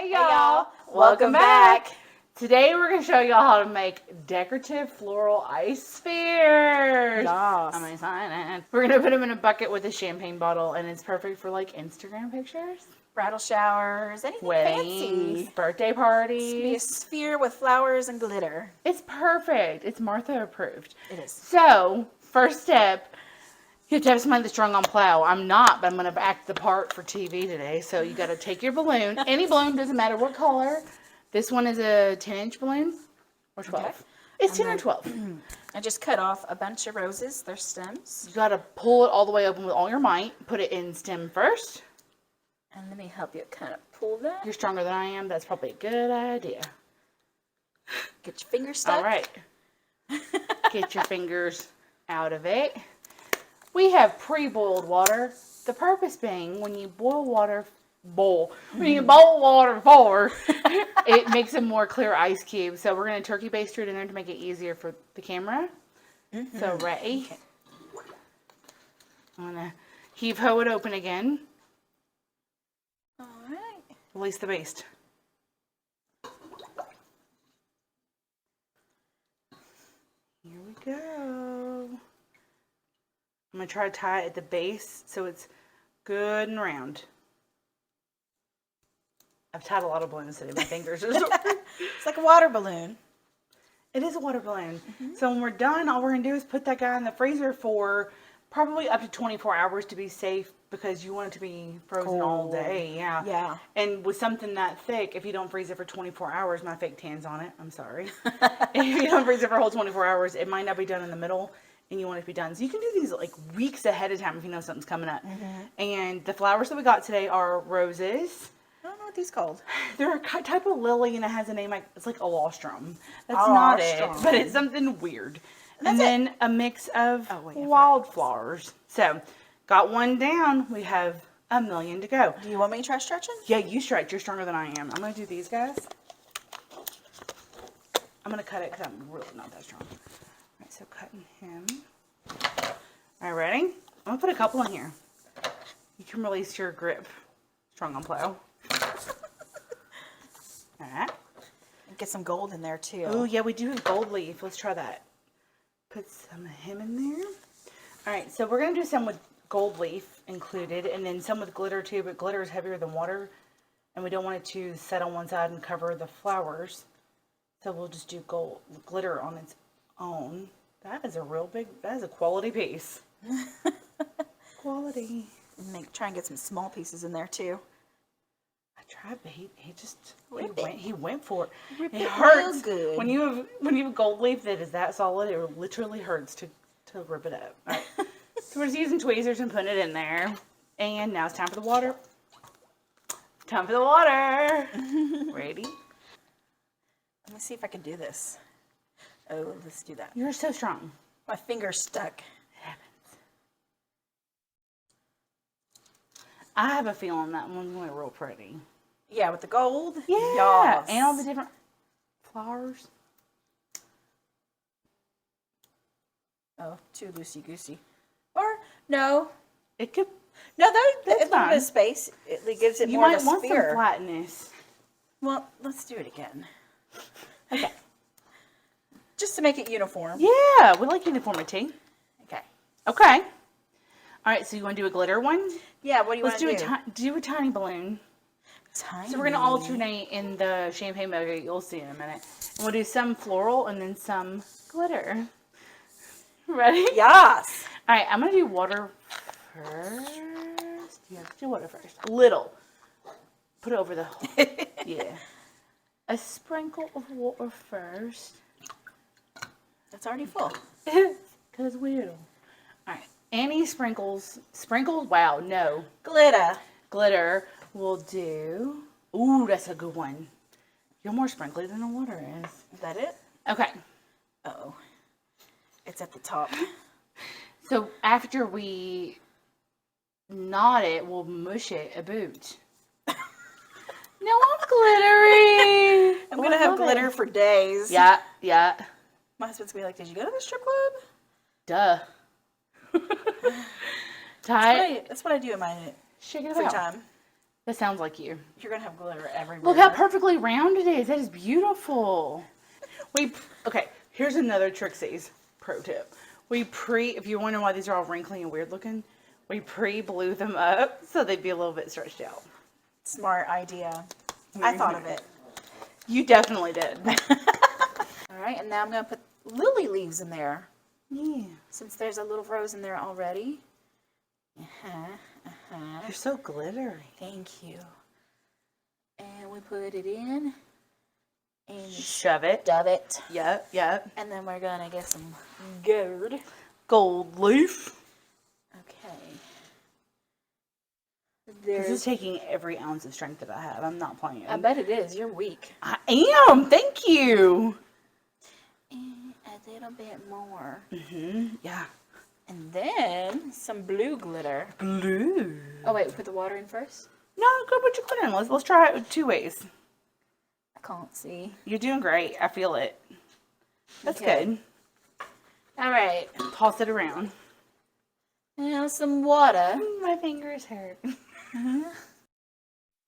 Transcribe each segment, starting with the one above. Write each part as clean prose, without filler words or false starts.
Hey y'all, welcome back. Today we're going to show y'all how to make decorative floral ice spheres. Yes. I'm excited. We're going to put them in a bucket with a champagne bottle, and it's perfect for like Instagram pictures, Bridal showers, anything weddings, fancy. birthday It's gonna be a parties. sphere with flowers and glitter. It's perfect. It's Martha approved. It is. So, first step, you have to have somebody that's strung on plow. I'm not, but I'm going to act the part for TV today. So you got to take your balloon. Any balloon, doesn't matter what color. This one is a 10-inch balloon or 12. Okay. It's 10 or 12. I just cut off a bunch of roses, their stems. You got to pull it all the way open with all your might. Put it in stem first. And let me help you kind of pull that. You're stronger than I am. That's probably a good idea. Get your fingers stuck. All right. Get your fingers out of it. We have pre-boiled water. The purpose being, when you boil water for, it makes a more clear ice cube. So we're going to turkey baster it in there to make it easier for the camera. So ready? Okay. I'm going to heave-ho it open again. All right. Release the baste. Here we go. I'm going to try to tie it at the base so it's good and round. I've tied a lot of balloons today. My fingers are It's like a water balloon. It is a water balloon. So when we're done, all we're going to do is put that guy in the freezer for probably up to 24 hours to be safe, because you want it to be frozen all day. Yeah. Yeah. And with something that thick, if you don't freeze it for 24 hours, my fake tan's on it. I'm sorry. If you don't freeze it for a whole 24 hours, it might not be done in the middle, and you want it to be done. So you can do these like weeks ahead of time if you know something's coming up. And the flowers that we got today are roses. I don't know what these called. They're a type of lily, and it has a name like, it's like alostrum. That's not it, but it's something weird. And then a mix of wildflowers. So, got one down. We have a million to go. Do you want me to try stretching? Yeah, you stretch. You're stronger than I am. I'm going to do these guys. I'm going to cut it because I'm really not that strong. All right, so cutting him. All right, ready? I'm going to put a couple in here. You can release your grip. Strong on plow. All right. Get some gold in there too. Oh, yeah, we do have gold leaf. Let's try that. Put some of him in there. All right, so we're going to do some with gold leaf included, and then some with glitter too, but glitter is heavier than water, and we don't want it to set on one side and cover the flowers. So we'll just do gold glitter on its own. That is a that is a quality piece. Quality. Try and get some small pieces in there too. I tried, but he went for it. It hurts good. when you have gold leaf that is that solid. It literally hurts to rip it up. All right. So we're just using tweezers and putting it in there. And now it's time for the water. Time for the water. Ready? Let me see if I can do this. Oh, let's do that. You're so strong. My finger's stuck. It happens. I have a feeling that one's going to be real pretty. Yeah, with the gold. Yeah. Yes. And all the different flowers. Oh, too loosey-goosey. Or, no. It could. No, that's fine. not a space. It gives it You more might of a want sphere. some flatness. Well, let's do it again. Okay. Just to make it uniform. Yeah, we like uniformity. Okay. Okay. All right, so you want to do a glitter one? Yeah, what do you want Let's to do? Do a tiny balloon. Tiny. So we're going to alternate in the champagne mug. You'll see in a minute. And we'll do some floral and then some glitter. Ready? Yes. All right, I'm going to do water first. You have to do water first. A little. Put it over the whole. Yeah. A sprinkle of water first. It's already full. Because weird. All right. Any sprinkles. Sprinkles? Wow, no. Glitter. Glitter will do. Ooh, that's a good one. You're more sprinkly than the water is. Is that it? Okay. Uh-oh. It's at the top. So after we knot it, we'll mush it a boot. No, I'm glittery. I'm going to have glitter for days. Yeah, yeah. My husband's going to be like, did you go to the strip club? Duh. Tie it. That's what I do in my Shake it free out. time. That sounds like you. You're gonna have glitter everywhere. Look how perfectly round it is. That is beautiful. Okay, here's another Trixie's pro tip. If you're wondering why these are all wrinkly and weird looking, we pre-blew them up so they'd be a little bit stretched out. Smart idea. I thought of it. You definitely did. All right, and now I'm gonna put lily leaves in there. Yeah. Since there's a little rose in there already. They're so glittery. Thank you. And we put it in. And Shove it. dove it. Yep. And then we're gonna get some gold. Gold leaf. Okay. This is taking every ounce of strength that I have. I'm not playing. I bet it is. You're weak. I am. Thank you. And a little bit more. Yeah. And then some blue glitter. Blue. Oh wait, we put the water in first? No, go put your glitter in. Let's try it 2 ways. I can't see. You're doing great. I feel it. That's Okay. good. All right. Toss it around. Now some water. My fingers hurt.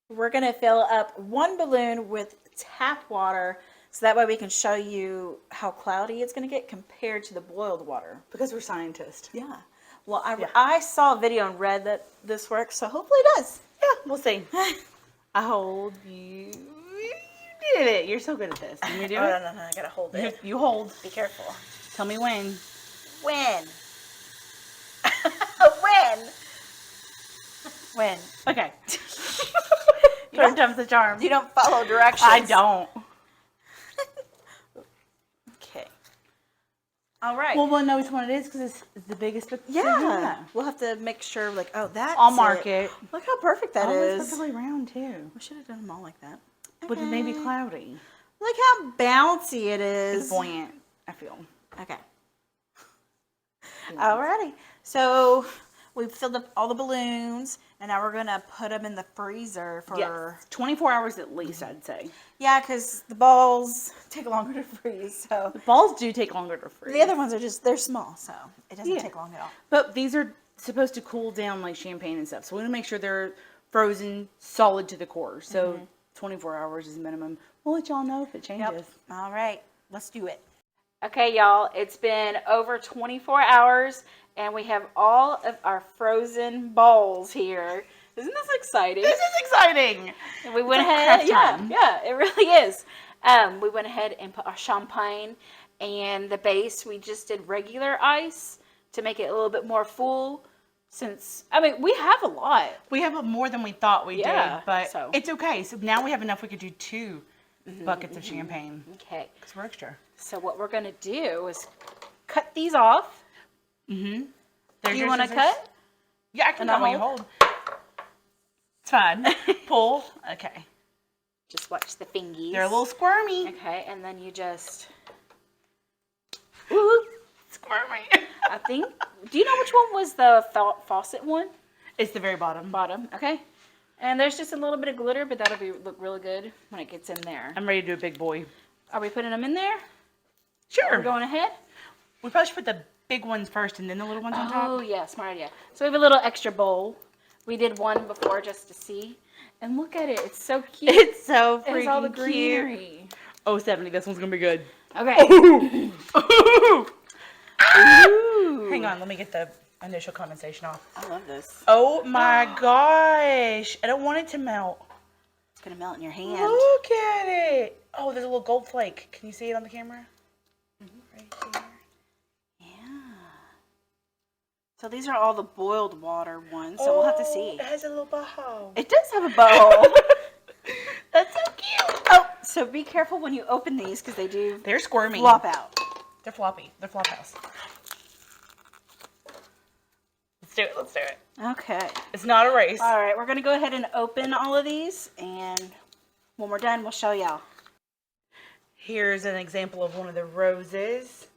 We're going to fill up one balloon with tap water so that way we can show you how cloudy it's going to get compared to the boiled water. Because we're scientists. Yeah. Well, I saw a video and read that this works, so hopefully it does. Yeah, we'll see. I hold you. You did it. You're so good at this. Can you do it? No. I got to hold it. You hold. Be careful. Tell me when. When? When? Okay. Third time's the charm. You don't follow directions. I don't. Okay. All right. Well, we'll know which one it is because it's the biggest book. yeah. We'll have to make sure, like, oh, that's I'll mark it. Look how perfect that It's is. perfectly round too. We should have done them all like that. But it may be cloudy. Look how bouncy it It's is. buoyant, I feel. Okay. Alrighty. So we've filled up all the balloons, and now we're gonna put them in the freezer for. Yes. 24 hours at least, I'd say. Yeah, because the balls take longer to freeze. So The balls do take longer to freeze. the other ones are they're small, so it doesn't Yeah. take long at all. But these are supposed to cool down like champagne and stuff. So we want to make sure they're frozen solid to the core. So 24 hours is minimum. We'll let y'all know if it changes. All right, let's do it. Okay, y'all, it's been over 24 hours, and we have all of our frozen balls here. Isn't this exciting? This is exciting. And we went It's like ahead, craft time. yeah, it really is. We went ahead and put our champagne, and the base, we just did regular ice to make it a little bit more full. Since, I mean, we have a lot. We have more than we thought we Yeah, did, but so. it's okay. So now we have enough. We could do 2 buckets of champagne Okay, because we're extra. so what we're going to do is cut these off. Mm-hmm. Do you want to cut? Yeah, I can And I'll cut while you hold. It's fine. Pull. Okay. Just watch the fingies. They're a little squirmy. Okay, and then you just, Ooh, squirmy. I think, do you know which one was the faucet one? It's the very bottom. Bottom, okay. And there's just a little bit of glitter, but that'll look really good when it gets in there. I'm ready to do a big boy. Are we putting them in there? Sure. Are we going ahead? We probably should put the big ones first and then the little ones on top. Oh, yeah, smart idea. So we have a little extra bowl. We did one before just to see. And look at it. It's so cute. It's so freaking It's all the cute. greenery. Oh, 70. This one's going to be good. Okay. Ooh. Ooh. Hang on. Let me get the initial condensation off. I love this. Oh, my gosh. I don't want it to melt. It's going to melt in your hand. Look at it. Oh, there's a little gold flake. Can you see it on the camera? Right here. Yeah. So these are all the boiled water ones, so we'll have to see. It has a little bow. It does have a bow. That's so cute. Oh, so be careful when you open these because they do They're squirmy. flop out. They're floppy. They're flop house. Let's do it. Let's do it. Okay. It's not a race. All right, we're going to go ahead and open all of these, and when we're done, we'll show y'all. Here's an example of one of the roses.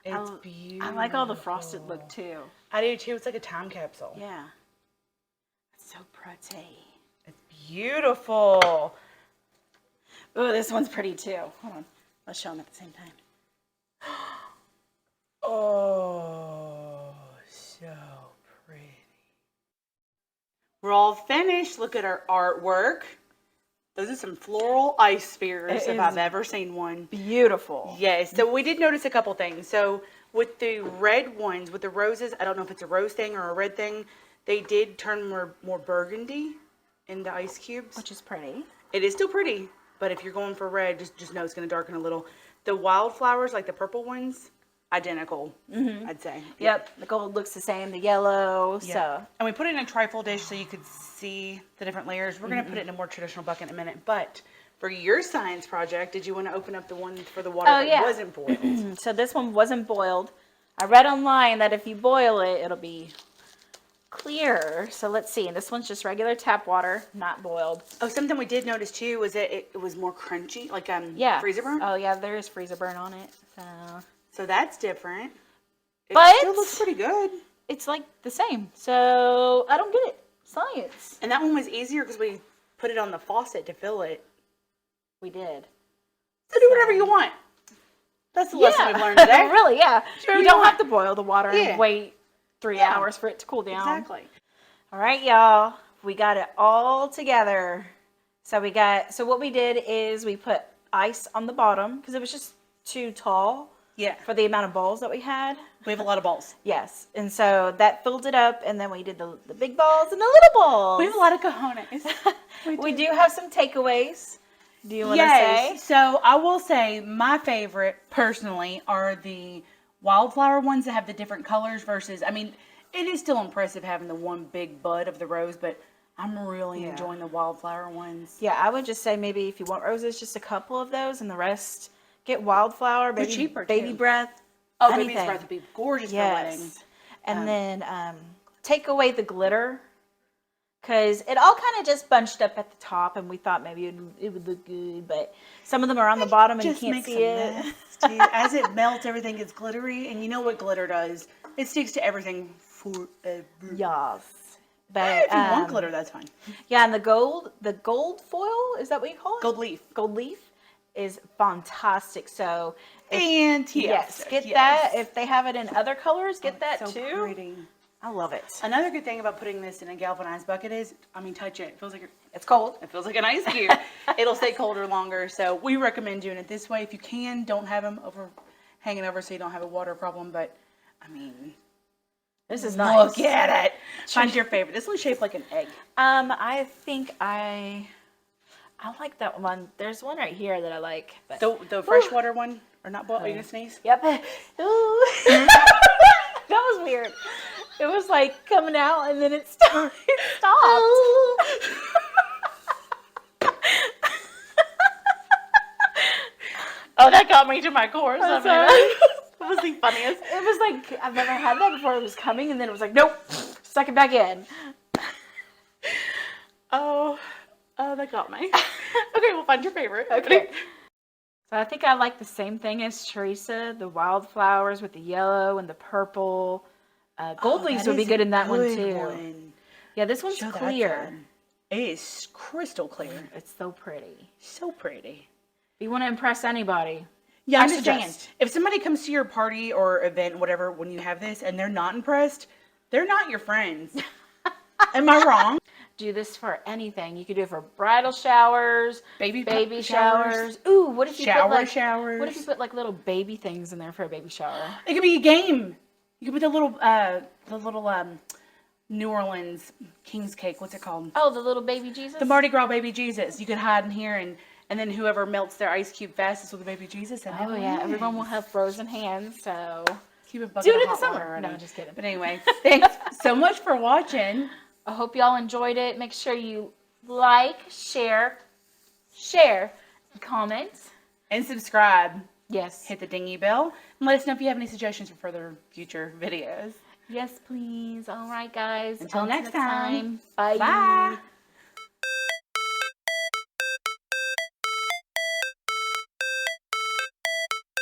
It's I beautiful. I like all the frosted look, too. I do too. It's like a time capsule. Yeah. It's so pretty. It's beautiful. Oh, this one's pretty, too. Hold on. Let's show them at the same time. Oh, so pretty. We're all finished. Look at our artwork. Those are some floral ice spheres It if I've is ever seen one. beautiful. Yes. So we did notice a couple things. So with the red ones, with the roses, I don't know if it's a rose thing or a red thing, they did turn more burgundy in the ice cubes. Which is pretty. It is still pretty, but if you're going for red, just know it's going to darken a little. The wildflowers, like the purple ones, identical, I'd say. Yep, the gold looks the same, the yellow, Yeah. so. And we put it in a trifle dish so you could see the different layers. We're going to put it in a more traditional bucket in a minute. But for your science project, did you want to open up the one for the water that wasn't boiled? So this one wasn't boiled. I read online that if you boil it, it'll be clearer. So let's see. And this one's just regular tap water, not boiled. Oh, something we did notice too was that it was more crunchy, like Yeah. freezer burn. Oh yeah, there is freezer burn on it. So So that's different. It But- still looks pretty good. it's like the same. So I don't get it. Science. And that one was easier because we put it on the faucet to fill it. We did. So do whatever you want. That's the lesson we've learned today. Really, yeah. Sure you you don't want. have to boil the water Yeah. and wait 3 Yeah. hours for it to cool down. Exactly. All right, y'all. We got it all together. So what we did is we put ice on the bottom because it was just too tall Yeah. for the amount of balls that we had. We have a lot of balls. Yes. And so that filled it up, and then we did the big balls and the little balls. We have a lot of cojones. We do have some takeaways. Do you want to Yes. say? So I will say my favorite personally are the wildflower ones that have the different colors versus, I mean, it is still impressive having the one big bud of the rose, but I'm really enjoying the wildflower ones. Yeah, I would just say maybe if you want roses, just a couple of those, and the rest get wildflower, They're cheaper, baby too. breath. Oh, anything. baby's breath would be gorgeous for weddings. And then take away the glitter because it all kind of just bunched up at the top, and we thought maybe it would look good, but some of them are on the bottom and you Just can't makes see a it. mess, too. As it melts, everything gets glittery, and you know what glitter does? It sticks to everything forever. Yes. But If you want glitter, that's fine. yeah, and the gold foil, is that what you call it? Gold leaf. Gold leaf is fantastic. So And yes, get that. If they have it in other colors, get that so too. pretty. I love it. Another good thing about putting this in a galvanized bucket is, I mean, touch it. It feels like It's cold. it feels like an ice cube. It'll stay colder longer. So we recommend doing it this way. If you can, don't have them hanging over so you don't have a water problem. But I mean, This is nice. look at it. Find your favorite. This one's shaped like an egg. I think I like that one. There's one right here that I like. But The freshwater one, or not boiled. Are you gonna sneeze? yep. Ooh. That was weird. It was like coming out and then it stopped. Oh, that got me to my core. I'm Something sorry. That was the funniest. It was like I've never had that before. It was coming and then it was like, nope, suck it back in. Oh, that got me. Okay, we'll find your favorite. Okay. So I think I like the same thing as Teresa, the wildflowers with the yellow and the purple. Gold leaves would be good in that one too. Yeah, this one's Show that clear. then. It is crystal clear. It's so pretty. So pretty. If you want to impress anybody, Yeah, I I'm just saying, suggest. if somebody comes to your party or event, whatever, when you have this and they're not impressed, they're not your friends. Am I wrong? do this for anything. You could do it for bridal showers, Baby showers. Ooh, what if you Shower put like, showers. What if you put like little baby things in there for a baby shower? It could be a game. You could put the little New Orleans King's Cake. What's it called? Oh, the little baby Jesus? The Mardi Gras baby Jesus. You could hide in here and then whoever melts their ice cube fastest with the baby Jesus. And Oh yeah, everyone will have frozen hands, so Keep a bucket do it of in the hot water summer. ready. No, just kidding. But anyway, thanks so much for watching. I hope y'all enjoyed it. Make sure you like, share, comment. And subscribe. Yes. Hit the dingy bell. And let us know if you have any suggestions for further future videos. Yes, please. All right, guys. Until next time. Bye. Bye.